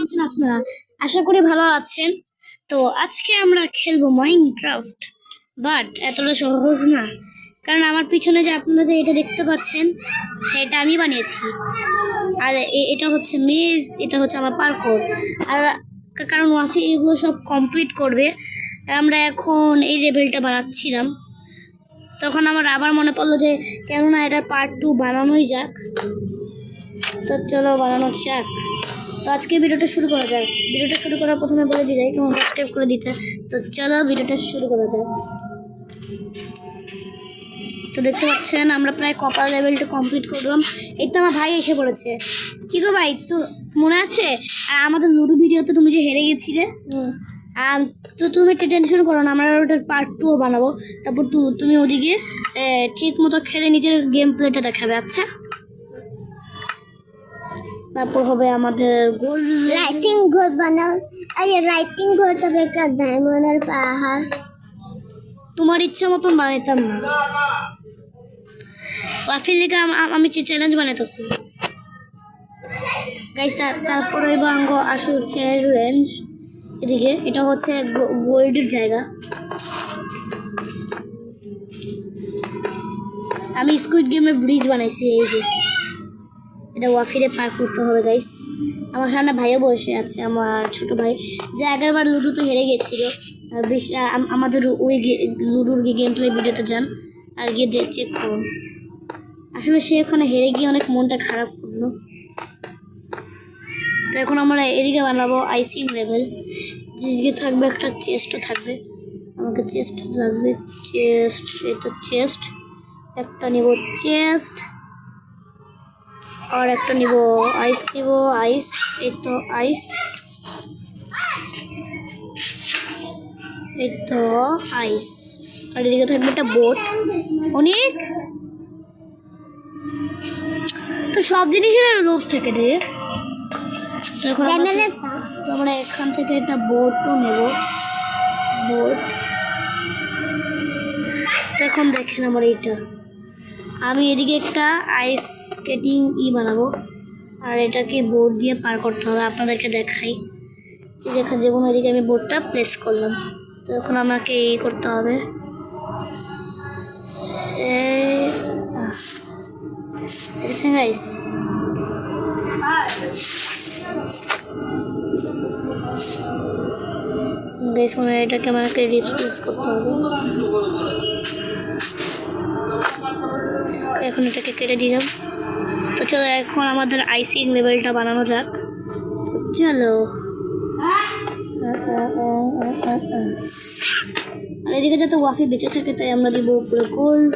আছেন আপনারা? আশা করি ভালো আছেন। তো আজকে আমরা খেলবো মাইনক্রাফট, বাট এতটা সহজ না। কারণ আমার পিছনে যে আপনারা যে এটা দেখতে পাচ্ছেন, এটা আমি বানিয়েছি। আর এটা হচ্ছে মেজ, এটা হচ্ছে আমার পার্কোর। আর কারণ ওয়াফি এগুলো সব কমপ্লিট করবে, আর আমরা এখন এই লেভেলটা বানাচ্ছিলাম। তখন আমার আবার মনে পড়লো যে কেননা এটা পার্ট 2 বানানোই যাক। তো চলো বানানো যাক। তো আজকে ভিডিওটা শুরু করা যাক। ভিডিওটা শুরু করার প্রথমে বলে দিই তোমার সাবস্ক্রাইব করে দিতে। তো চলো ভিডিওটা শুরু করা যাক। তো দেখতে পাচ্ছেন আমরা প্রায় কপার লেভেলটা কমপ্লিট করলাম। এই তো আমার ভাই এসে পড়েছে। কি গো ভাই, তো মনে আছে আমাদের লুডো ভিডিওতে তুমি যে হেরে গেছিলে? তো তুমি টেনশন করো না, আমরা ওটার পার্ট 2 বানাবো। তারপর তুমি ওদিকে ঠিক মতো খেলে নিজের গেম প্লেটা দেখাবে। আচ্ছা, তারপর হবে আমাদের গোল্ড লাইটিং ঘর বানাও। আরে লাইটিং ঘরটা বেকার, ডায়মন্ডের পাহাড়। তোমার ইচ্ছা মতন বানাইতাম না। ওয়াফির লিগে আমি চ্যালেঞ্জ বানাইতেছি গাইস। তারপরে বাঙ্গ আসু চ্যালেঞ্জ। এদিকে এটা হচ্ছে গোল্ডের জায়গা। আমি স্কুইড গেমে ব্রিজ বানাইছি। এই যে এটা ওয়াফিরে পার করতে হবে গাইস। আমার সামনে ভাইও বসে আছে, আমার ছোট ভাই, যে আগেরবার লুডোতে হেরে গেছিল। আমাদের ওই লুডোর গেম প্লে ভিডিওতে যান আর গিয়ে চেক করুন। আসলে সে ওখানে হেরে গিয়ে অনেক মনটা খারাপ করলো। তো এখন আমরা এদিকে বানাবো আইসিং লেভেল। যেদিকে থাকবে একটা চেস্টও থাকবে। আমাকে চেস্ট লাগবে। চেস্ট, এটা চেস্ট। একটা নিব চেস্ট, আর একটা নিব আইস নিব। আইস, এই তো আইস, এই তো আইস। আর এদিকে থাকবে একটা বোট। অনেক তো সব জিনিসের লোভ থেকে রে। এখন আমরা এখান থেকে একটা বোটও নেব। বোট। তো এখন দেখেন আমার এইটা, আমি এদিকে একটা আইস স্কেটিং বানাবো, আর এটাকে বোট দিয়ে পার করতে হবে। আপনাদেরকে দেখাই। এই দেখেন, যে কোনো এদিকে আমি বোটটা প্লেস করলাম। তো এখন আমাকে করতে হবে। এটাকে আমাকে রিপ্লেস করতে হবে। এখন এটাকে কেটে দিলাম। তো চলো এখন আমাদের আইসিং লেভেলটা বানানো যাক। চলো। আর এদিকে যাতে ওয়াফি বেঁচে থাকে তাই আমরা দিব উপরে গোল্ড,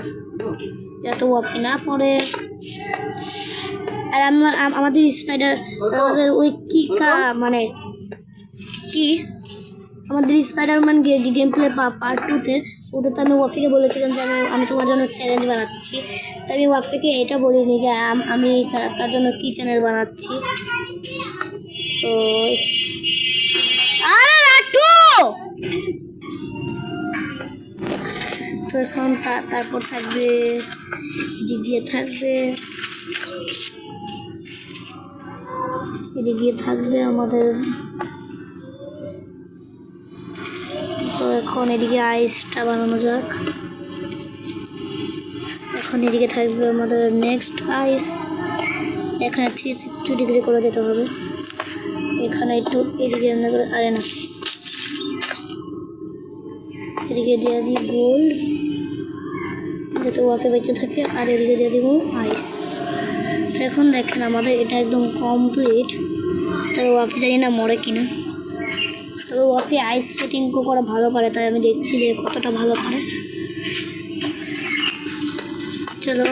যাতে ওয়াফি না পড়ে। আর আমাদের স্পাইডার, আমাদের ওই কি মানে কি আমাদের স্পাইডারম্যান গেম প্লে পার্ট 2-তে, ওটাতে আমি ওয়াফিকে বলেছিলাম যে আমি তোমার জন্য চ্যালেঞ্জ বানাচ্ছি। তো আমি ওয়াফিকে এটা বলিনি যে আমি তার জন্য কি চ্যানেল বানাচ্ছি। তো আরে লাট্টু, তো এখন তারপর থাকবে এদিকে থাকবে, এদিকে থাকবে আমাদের। তো এখন এদিকে আইসটা বানানো যাক। এখন এদিকে থাকবে আমাদের নেক্সট আইস। এখানে 360 ডিগ্রি করে দিতে হবে। এখানে একটু এদিকে আরে না, এদিকে দিয়ে দিই গোল্ড যাতে ওয়াফে বেঁচে থাকে, আর এদিকে দিয়ে দিব আইস। তো এখন দেখেন আমাদের এটা একদম কমপ্লিট। তবে ওয়াফি জানি না মরে কিনা। তবে ওয়াফি আইস স্কেটিং করা ভালো পারে, তাই আমি দেখছি যে কতটা ভালো পারে। চলো,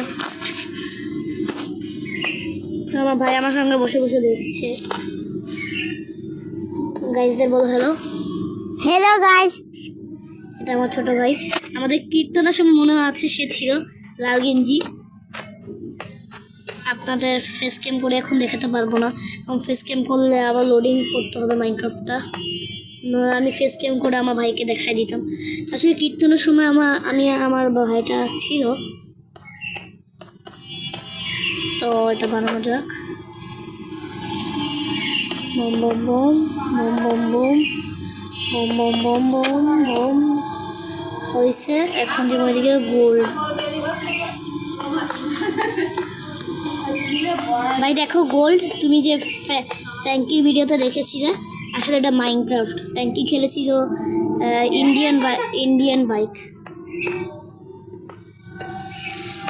আমার ভাই আমার সঙ্গে বসে বসে দেখছে। গাইজদের বলো হ্যালো। Hello guys. এটা আমার ছোট ভাই। আমাদের কীর্তনের সময় মনে আছে সে ছিল লাল গেঞ্জি। আপনাদের ফেস ক্যাম করে এখন দেখাতে পারবো না, এবং ফেস ক্যাম করলে আবার লোডিং করতে হবে মাইনক্রাফটটা। আমি ফেস ক্যাম করে আমার ভাইকে দেখাই দিতাম। আসলে কীর্তনের সময় আমার ভাইটা ছিল। তো এটা বানানো যাক। বম বম বম বম বম বম বম বম বম বম বম হয়েছে। এখন দিব এদিকে গোল্ড। ভাই দেখো গোল্ড, তুমি যে ফ্র্যাঙ্কির ভিডিওতে দেখেছিলে, আসলে এটা মাইনক্রাফট। ফ্র্যাঙ্কি খেলেছিল ইন্ডিয়ান বাইক।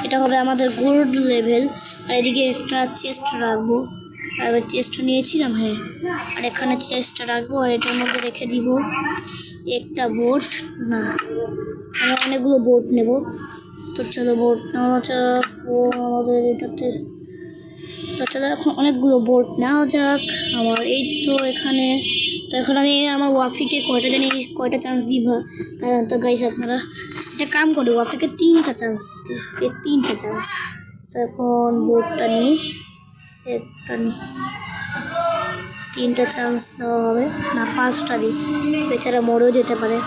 এটা হবে আমাদের গোল্ড লেভেল। আর এদিকে একটা চেস্ট রাখবো, আর চেস্ট নিয়েছিলাম, হ্যাঁ, আর এখানে চেস্ট রাখবো, আর এটার মধ্যে রেখে দিব একটা বোট। না, আমরা অনেকগুলো বোট নেব। তো চলো বোট নেওয়া যাক আমাদের এটাতে। তো চলো এখন অনেকগুলো বোট নেওয়া যাক আমার। এই তো এখানে, তো এখন আমি আমার ওয়াফিকে কয়টা চান্স দিব, কারণ তো গাইস আপনারা এটা কাম করে ওয়াফিকে 3টা চান্স, 3টা চান্স। তো এখন বোটটা নিই, একটা নিই, 3টা চান্স দেওয়া হবে না, 5টা দিই, বেচারা মরেও যেতে পারে।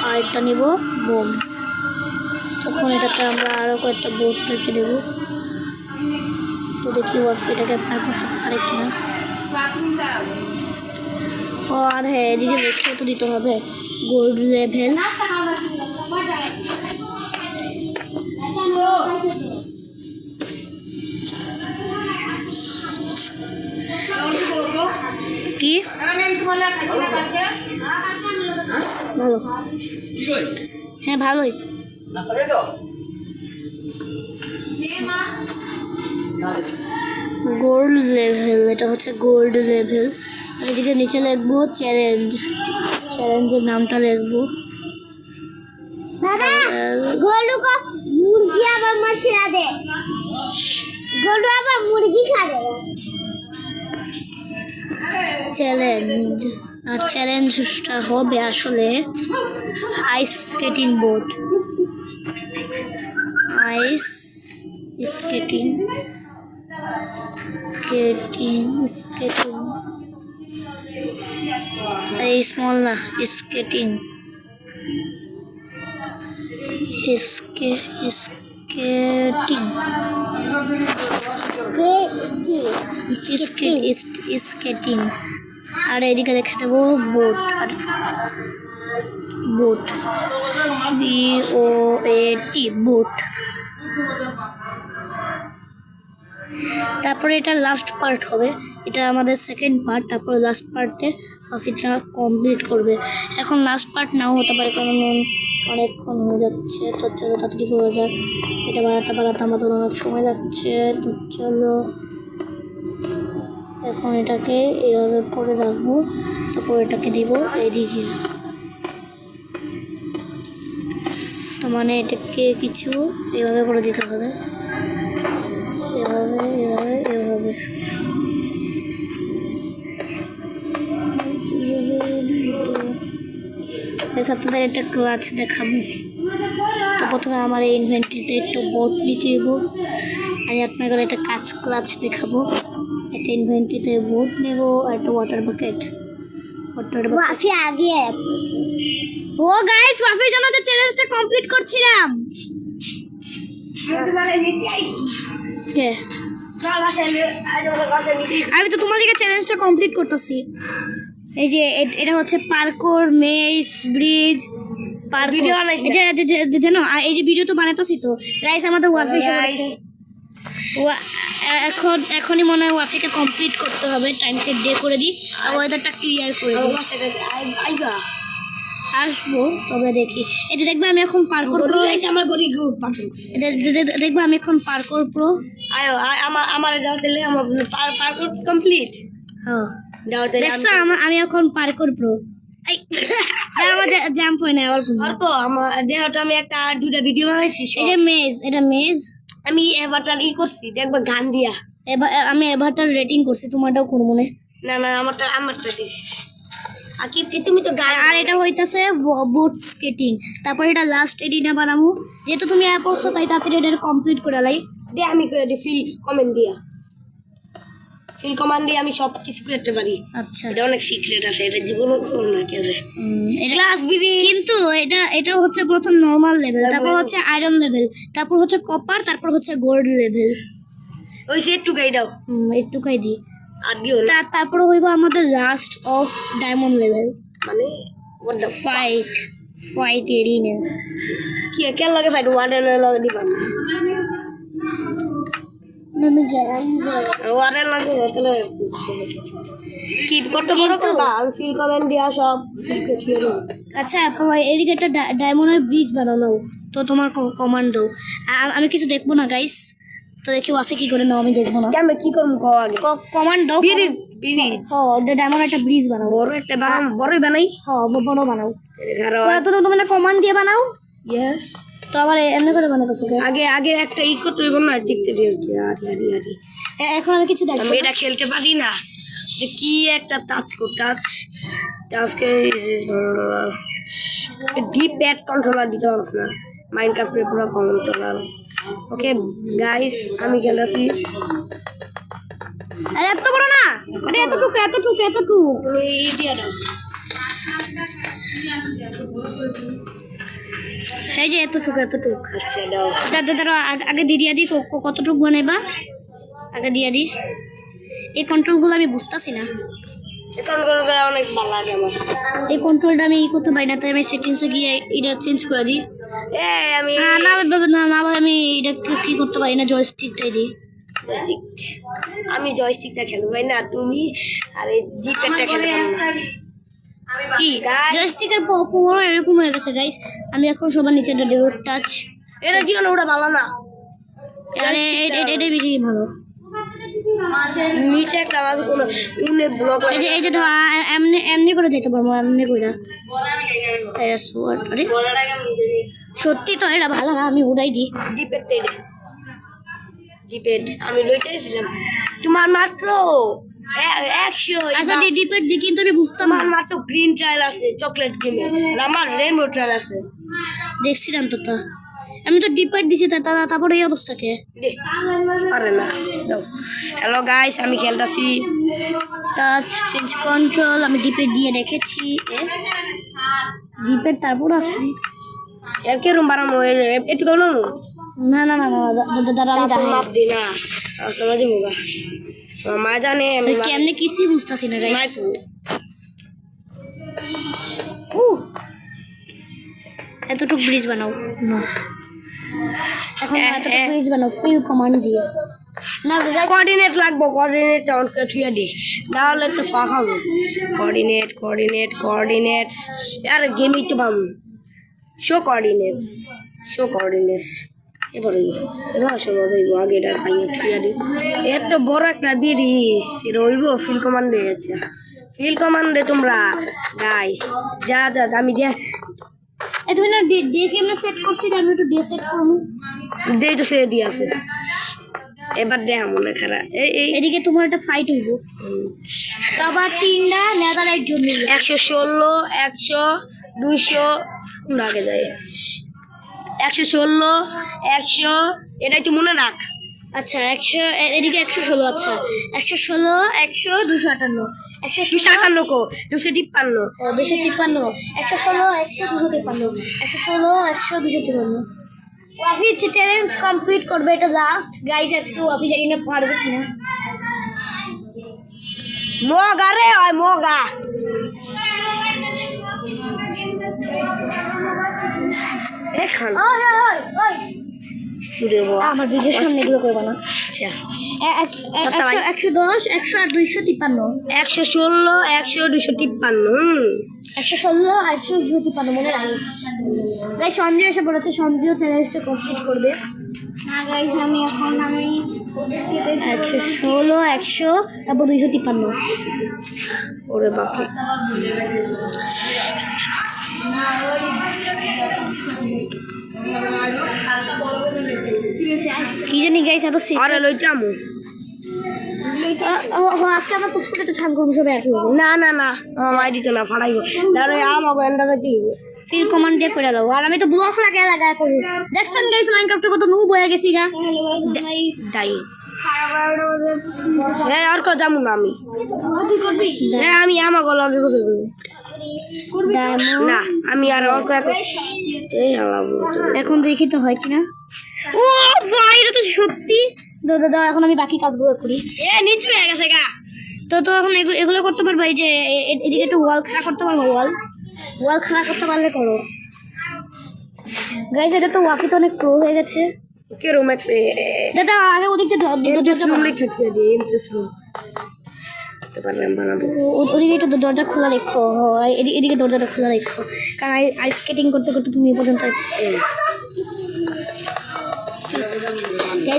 আর একটা নিব বোম। তখন এটাতে আমরা আরও কয়েকটা বোট রেখে দেবো। তো দেখি এটাকে পার করতে পারে কিনা। ও আর হ্যাঁ, এদিকে রেখে তো দিতে হবে গোল্ড লেভেল। কি ভালো? হ্যাঁ ভালোই। গোল্ড লেভেল, এটা হচ্ছে গোল্ড লেভেল। এদিকে নিচে লিখবো চ্যালেঞ্জের নামটা লিখবো। দাদা গোলু को মুরগি আবার মাছিরা দে, গোলু আবার মুরগি খাবে। চ্যালেঞ্জ, আর চ্যালেঞ্জটা হবে আসলে ice skating board. Ice skating skating এই স্মল না, স্কেটিং স্কেটিং। আর এদিকে রেখে দেবো বোট। আর বোট, BOAT বোট। তারপরে এটা লাস্ট পার্ট হবে, এটা আমাদের সেকেন্ড পার্ট। তারপরে লাস্ট পার্টে অফিসটা কমপ্লিট করবে। এখন লাস্ট পার্ট নাও হতে পারে, কারণ অনেকক্ষণ হয়ে যাচ্ছে। তো চলো তাড়াতাড়ি করে যাক, এটা বাড়াতে আমাদের অনেক সময় লাগছে। তো চলো এখন এটাকে এইভাবে করে রাখবো, তারপর এটাকে দিব এইদিকে। মানে এটাকে কিছু এইভাবে করে দিতে হবে, এভাবে এভাবে এভাবে। আপনাদের একটা ক্লাচ দেখাবো। তো প্রথমে আমার এই ইনভেন্টরিতে একটু বোট নিতে দেব। আমি আপনাদের একটা ক্লাচ দেখাবো। একটা ইনভেন্টরিতে বোট নেব, আর একটা ওয়াটার বাকেট। ওয়াফি আগে ও গাইস, ওয়াফির জন্য তো চ্যালেঞ্জটা কমপ্লিট করছিলাম। কে? আমি তো তোমাদেরকে চ্যালেঞ্জটা কমপ্লিট করতেছি। এই যে এটা হচ্ছে পার্কোর, মেজ, ব্রিজ, ভিডিও জানো, এই যে ভিডিও তো বানাতেছি। তো গাইস আমাদের ওয়াফি এখনই মনে হয় ওয়াফিকে কমপ্লিট করতে হবে। টাইম সেট ডে করে দিই, আর ওয়েদারটা ক্লিয়ার করে দিই। আসবো, তবে দেখি। এটা দেখবে আমি এখন পার্কোর প্রো, দেখবে আমি এখন পার্কোর প্রো। আমার যাও তাহলে আমার পার্কর কমপ্লিট। হ্যাঁ দেখছো, আমি এখন পার্কোর প্রো। আমার জাম্প হয় না আবার অল্প আমার দেহটা। আমি একটা দুটা ভিডিও বানাইছি। এই যে মেজ, এটা মেজ। আমি এবারটা করছি, দেখবা গান দিয়া। এবার আমি এবারটার রেটিং করছি, তোমারটাও করবো না। না আমারটা দিছি। আর কি তুমি তো গান। আর এটা হইতাছে বোট স্কেটিং। তারপর এটা লাস্ট এডিটে বানাবো, যেহেতু তুমি অ্যাপ করছো তাই তাড়াতাড়ি এটা কমপ্লিট করে লাই। দে আমি করে দিই ফিল কমেন্ট দিয়া। ফিল কমান্ড দিয়ে আমি সব কিছু করতে পারি। আচ্ছা, এটা অনেক সিক্রেট আছে, এটা জীবনও না কেউ। ক্লাস বিডি, কিন্তু এটা হচ্ছে প্রথম নরমাল লেভেল, তারপর হচ্ছে আয়রন লেভেল, তারপর হচ্ছে কপার, তারপর হচ্ছে গোল্ড লেভেল। ওই সে একটু গাই দাও। একটুখাই দিই। আর দিও না তারপরে হইব আমাদের লাস্ট অফ ডায়মন্ড লেভেল মানে what the ফাইট এরিনা কি কেন লাগে ফাইট ওয়ার্ডেনের লগে দিবা আমি গেলাম ওয়ার্ডেন লাগে তাহলে কি করতে বড় করবা আমি ফিল কমেন্ট দিয়া সব ফিল করে দিও আচ্ছা এদিকে একটা ডায়মন্ডের ব্রিজ বানানো তো তোমার কমান্ড দাও আমি কিছু দেখবো না গাইস তো দেখি ওয়াফি কি করে নাও আমি দেখবো না আমি কি করব কও আগে কমান্ড দাও ব্রিজ ডায়মন্ড একটা ব্রিজ বানাও বড় একটা বানাম বড়ই বানাই বড় বানাও কারণ তো তোমরা কমান্ড দিয়ে বানাও ইয়েস তো আবার এমনি করে বানাতেছো আগে আগে একটা ই করতে হইব না দেখতে দিও কি আরে আরে আরে এখন আমি কিছু দেখবো আমি এটা খেলতে পারি না যে কি একটা টাচ টাচকে ডিপ প্যাড কন্ট্রোলার দিতে পারছ না মাইনক্রাফটের পুরো কন্ট্রোলার ওকে গাইস আমি খেলতেছি আরে এত বড় না আরে এতটুকু এই দিয়া দাও এই যে এতটুকু আচ্ছা দাও দাদা আগে দিয়ে দিই কতটুকু বানাইবা আগে দিয়ে দিই এই কন্ট্রোলগুলো আমি বুঝতেছি না এই কন্ট্রোলটা অনেক ভালো লাগে আমার এই কন্ট্রোলটা আমি করতে পারি না তাই আমি সেটিংসে গিয়ে এটা চেঞ্জ করে দিই আমি না আবার আমি এটা কি করতে পারি না জয়স্টিকটাই দিই জয়স্টিক আমি জয়স্টিকটা খেলবো ভাই না তুমি আর এই জি প্যাডটা খেলবে না কি জয়স্টিকের পুরো এরকম হয়ে গেছে গাইস আমি এখন সবার নিচে দেবো টাচ এটা কি ওটা ভালো না আরে এটাই বেশি ভালো নিচে একটা মাঝে কোনো উনে ব্লক এই যে ধর এমনি করে যেতে পারবো এমনি করে আরে সত্যি তো এটা ভালো না আমি উড়াই দিই ডিপেড আমি লইতেছিলাম তোমার মাত্র 100 আচ্ছা ডিপেড দি কিন্তু আমি বুঝতাম না আমার মাত্র গ্রিন ট্রায়াল আছে চকলেট গেমে আর আমার রেনবো ট্রায়াল আছে দেখছিলাম তো তা আমি তো ডিপেড দিছি তারপরে এই অবস্থাকে আরে না হ্যালো গাইস আমি খেলতেছি টাচ চেঞ্জ কন্ট্রোল আমি ডিপেড দিয়ে রেখেছি ডিপেড তারপর আসবে এর কি রুম বানানো একটু কেন না দাদা আমি দেখাই মাপ দি না সমাজে হোগা মা জানে আমি কেমনে কিছুই বুঝতাছি না গাইস এতটুকু ব্রিজ বানাও না এখন এতটুকু ব্রিজ বানাও ফিল কমান্ড দিয়ে না কোঅর্ডিনেট লাগবো কোঅর্ডিনেট অন থুয়া দি না হলে তো ফাঁকা হবে কোঅর্ডিনেট আর গেমই তো বাম শো কোঅর্ডিনেটস এবার আসলে মজা আগে এটা পাইয়ে থুয়া দি এত বড় একটা ব্রিজ এটা হইব ফিল কমান্ডে আছে ফিল কমান্ডে তোমরা গাইস যা আমি দিয়া তুমি না ডে কেমনে সেট করছি আমি একটু ডে সেট করবো ডে তো সে দিয়ে আছে এবার দেখ মনে খারাপ এদিকে তোমার একটা ফাইট হইব তারপর তিনটা নেদারের জন্য 116 100 200 আগে যায় 116 100 এটাই তো মনে রাখ আচ্ছা 100 এদিকে 116 আচ্ছা 116 100 258 258 কো 253 253 116 100 253 116 100 253 ওয়াফি চ্যালেঞ্জ কমপ্লিট করবে এটা লাস্ট গাইস আজকে ওয়াফি জানি না পারবে কিনা মগা রে ওই মগা এখন ওই তুই আমার ভিডিওর সামনে এগুলো করবে না আচ্ছা 110 100 আর 253 116 100 253 116 100 253 মনে রাখি গাইস সঞ্জয় এসে বলেছে সঞ্জয় চ্যালেঞ্জটা কমপ্লিট করবে না গাইস আমি 116 100 তারপর 253 ওরে বাপরে কি জানি গাইস এত আরে লইতামু আজকে আমরা পুষ্পটাতে ছান করবো সবাই একই না আমার দিত না ফাড়াইব তাহলে আমাকে এন্ডাতে দিব ফিল কমান্ড দিয়ে করে দাও আর আমি তো ব্লক লাগায় করি দেখছেন গাইস মাইনক্রাফটে কত নুব হয়ে গেছি গা দাই হ্যাঁ আর কো যামু না আমি তুই করবি হ্যাঁ আমি আমাকে লগে করব না আমি আর আর কো এই আলাপ এখন দেখি তো হয় কিনা ও ভাই এটা তো সত্যি দাদা এখন আমি বাকি কাজগুলো করি এ নিচু হয়ে গেছে গা তো এখন এগুলো করতে পারবা, এই যে এদিকে একটু ওয়াল খাড়া করতে পারবো, ওয়াল খাড়া করতে পারলে করো। গাইস এটা তো ওয়াকি তো অনেক প্রো হয়ে গেছে। কেরম একটা দাদা আগে ওদিকে ইন্টারেস্ট রুম লিখে দিয়ে ইন্টারেস্ট রুম পারলাম বানাবো। ওদিকে একটু দরজা খোলা রেখো, এদিকে দরজাটা খোলা রেখো, কারণ আইস স্কেটিং করতে করতে তুমি এ পর্যন্ত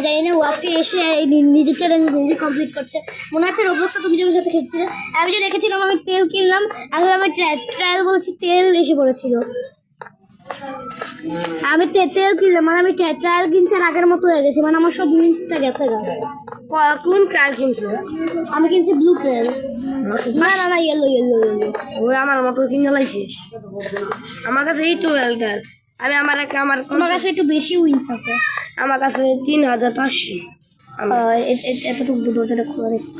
জানি না ওয়াফি এসে এই নিজের চ্যালেঞ্জ নিজে কমপ্লিট করছে। মনে হচ্ছে রোবলক্সটা তুমি যেমন সাথে খেলছিলে, আমি যে দেখেছিলাম আমি তেল কিনলাম, আসলে আমি ট্রায়াল বলছি, তেল এসে পড়েছিল। আমি তেল কিনলাম মানে আমি ট্রায়াল কিনছি আর আগের মতো হয়ে গেছি, মানে আমার সব উইন্সটা গেছে গা। কোন ট্রায়াল কিনছো? আমি কিনছি ব্লু ট্রায়াল। না ইয়েলো। ওই আমার মোটর কিনে লাইছে আমার কাছে, এই তো ট্রায়াল। আমি আমার তোমার কাছে একটু বেশি উইন্স আছে, আমার কাছে 3500। এতটুকু দরজাটা খোলা রেখো।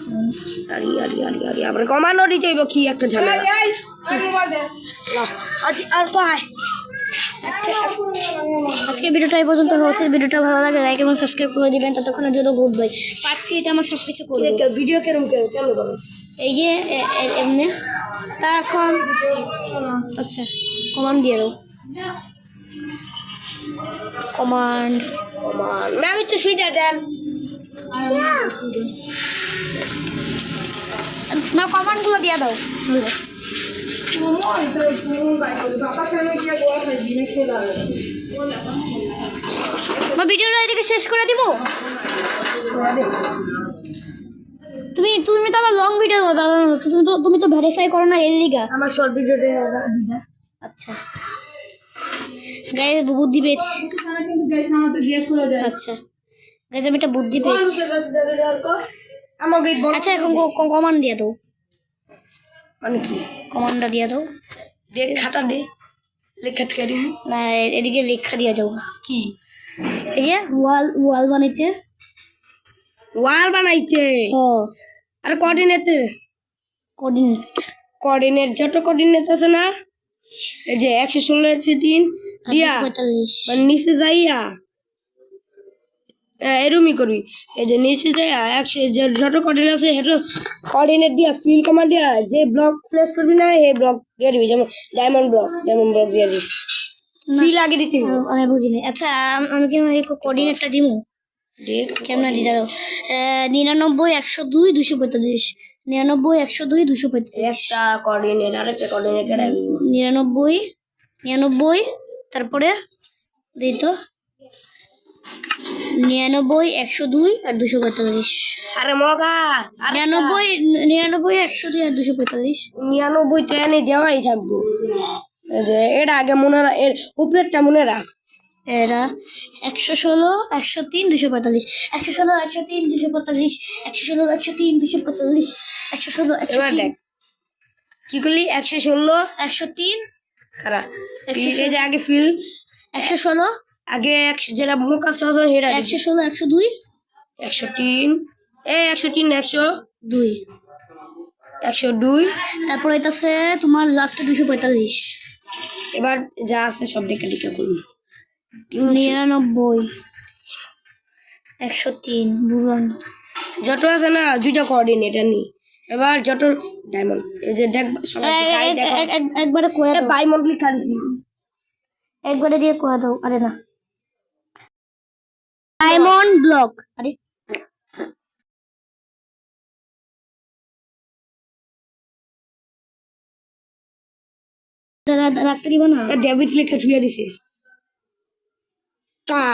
আরে আবার কমানো দিতে হইব, কি একটা ঝামেলা। আর কয় আজকে ভিডিওটা এই পর্যন্ত হচ্ছে। ভিডিওটা ভালো লাগে লাইক এবং সাবস্ক্রাইব করে দিবেন। ততক্ষণের জন্য গুড বাই। পাচ্ছি এটা আমার সব কিছু করবো। ভিডিও কেমন করো? এই যে এমনি তা এখন আচ্ছা কমান্ড দিয়ে দাও, কমান্ড। আমি তো সুইটা দেন না, কমান্ডগুলো দিয়ে দাও। ভিডিওটা এদিকে শেষ করে দিব। তুমি তো আমার লং ভিডিও তুমি তো ভেরিফাই করো না এর লিগা। আমার শর্ট ভিডিওতে আচ্ছা গাইস বুদ্ধি পেয়েছি। আচ্ছা গাইস আমি একটা বুদ্ধি পেয়েছি। আচ্ছা এখন কমান্ড দিয়ে দাও। মানে কি কমান্ডটা দিয়ে দাও। খাতা দে লেখা করি না এদিকে লেখা দিয়ে যাও। কি এই যে ওয়াল বানাইতে, ওয়াল বানাইতে। ও আর কোঅর্ডিনেট যত কোঅর্ডিনেট আছে না, এই যে 116 দিন দিয়া 45 নিচে যাইয়া এরমই করবি। এই যে নিচে যাইয়া 100 যত কোঅর্ডিনেট আছে সেটা কোঅর্ডিনেট দিয়া ফিল কমান্ড দিয়া যে ব্লক প্লেস করবি না এই ব্লক দিয়ে দিবি, যেমন ডায়মন্ড ব্লক দিয়ে দিস। ফিল আগে দিতে হবে। আমি বুঝিনি। আচ্ছা আমি কি কোঅর্ডিনেটটা দিব? কেমন দিয়ে দাও? 99 102 245 99 102 245 একটা কোঅর্ডিনেট আর একটা কোঅর্ডিনেট কেটে 99 তারপরে দিই তো 99 102 আর 245। আরে মগা 99 102 আর 245। 99 তো এনে দেওয়াই থাকবো। এই যে এটা আগে মনে রাখ, এর উপরেরটা মনে রাখ। এরা 116 103 245 116 103 245 116 103 245 116 এবার দেখ কি করলি 116 103 খারাপ। এই যে আগে ফিল 116 আগে যেটা মুখ আছে হেরা 116 102 103 103 2 102 তারপর এটাছে তোমার লাস্টে 245। এবার যা আছে সব দেখে করুন। 99 103 বুঝলাম। যত আছে না দুইটা কোঅর্ডিনেট নি। এবার যত ডায়মন্ড এই যে দেখ সবাই একবারে কয়ে দাও। ডায়মন্ড লিখা দিছি একবারে দিয়ে কয়ে দাও। আরে না ডায়মন্ড ব্লক। আরে রাখতে দিব না, ডেবিট লিখে ছুঁয়ে দিছে কা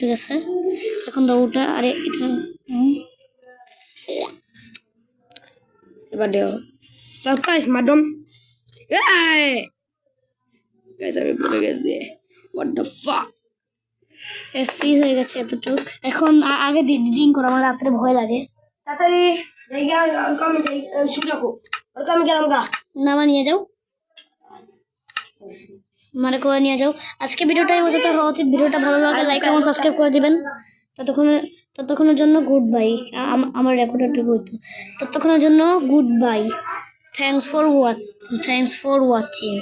ঠিক আছে। এখন দাও ওটা। আরে এটা এবার দেও সারপ্রাইজ ম্যাডাম। গাইস আমি পড়ে গেছি। হোয়াট দ্য ফাক ফ্রিজ হয়ে গেছে এতটুক। এখন আগে দিন করো, আমার রাত্রে ভয় লাগে। তাড়াতাড়ি জায়গা আমি যাই শুরু রাখো। আর আমি গেলাম গা নামা নিয়ে যাও, মানে করে নিয়ে যাও। আজকে ভিডিওটা এই পর্যন্ত হওয়া উচিত। ভিডিওটা ভালো লাগে লাইক এবং সাবস্ক্রাইব করে দিবেন। ততক্ষণের জন্য গুড বাই। আমার রেকর্ডারটা বইতো। ততক্ষণের জন্য good bye. Thanks for watching.